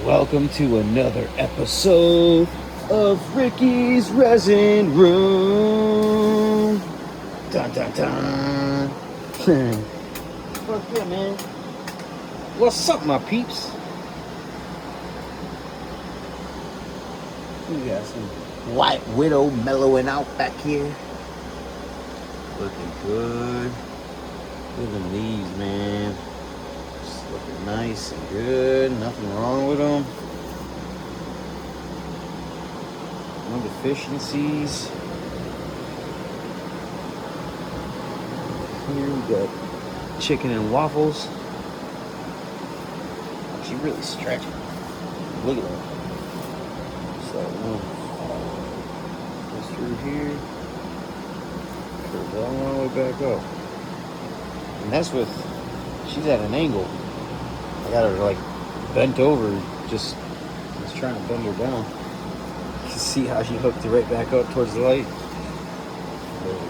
Welcome to another episode of Ricky's Resin Room. Dun dun dun. Fuck yeah, man. What's up, my peeps? We got some White Widow mellowing out back here. Looking good. Look at these, man. Just looking nice and good. Nothing wrong with them. No deficiencies. Here we got chicken and waffles. She really stretching. Look at that. So goes through here. Goes all the way back up. And that's with, she's at an angle. I got her like bent over, just trying to bend her down. You can see how she hooked it right back up towards the light. Little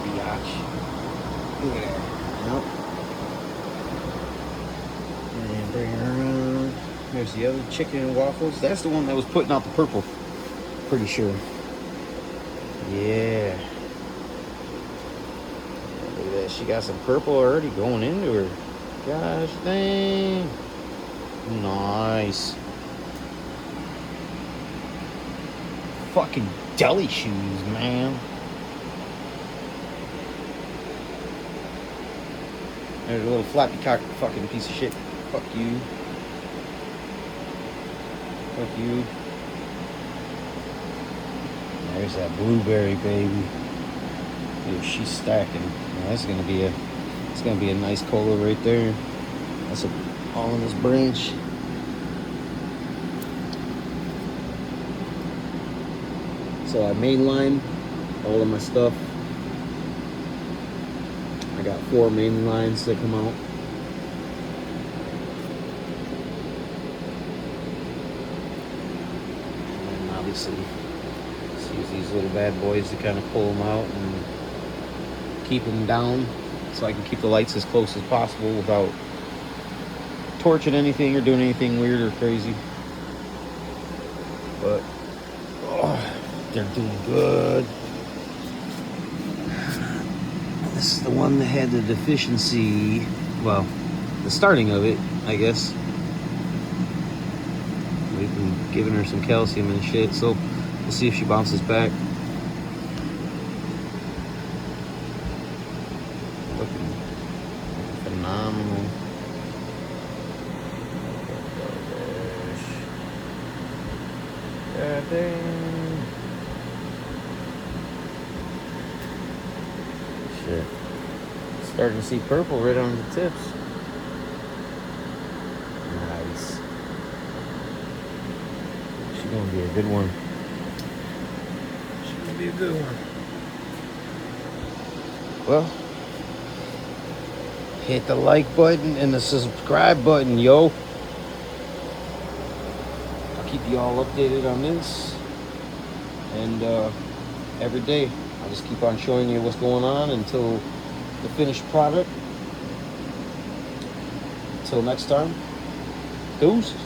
biatch. Look at that. Yep. And bring her around. There's the other chicken and waffles. That's the one that was putting out the purple. Pretty sure. Yeah. Look at that. She got some purple already going into her. Gosh dang. Nice. Fucking deli shoes, man. There's a little flappy cock fucking piece of shit. Fuck you. Fuck you. There's that blueberry baby. Dude, she's stacking. Now, that's gonna be a nice cola right there. That's all in this branch. So I mainline all of my stuff. I got 4 main lines that come out. And obviously, just use these little bad boys to kind of pull them out and keep them down so I can keep the lights as close as possible without torching anything or doing anything weird or crazy. But they're doing good. This is the one that had the deficiency. Well, the starting of it, I guess. We've been giving her some calcium and shit, so we'll see if she bounces back. Looking phenomenal. God dang. Shit. Starting to see purple right on the tips. Nice. She's gonna be a good one. She's gonna be a good one. Well, hit the like button and the subscribe button, yo. I'll keep you all updated on this. And every day, I'll just keep on showing you what's going on until the finished product. Until next time, deuces.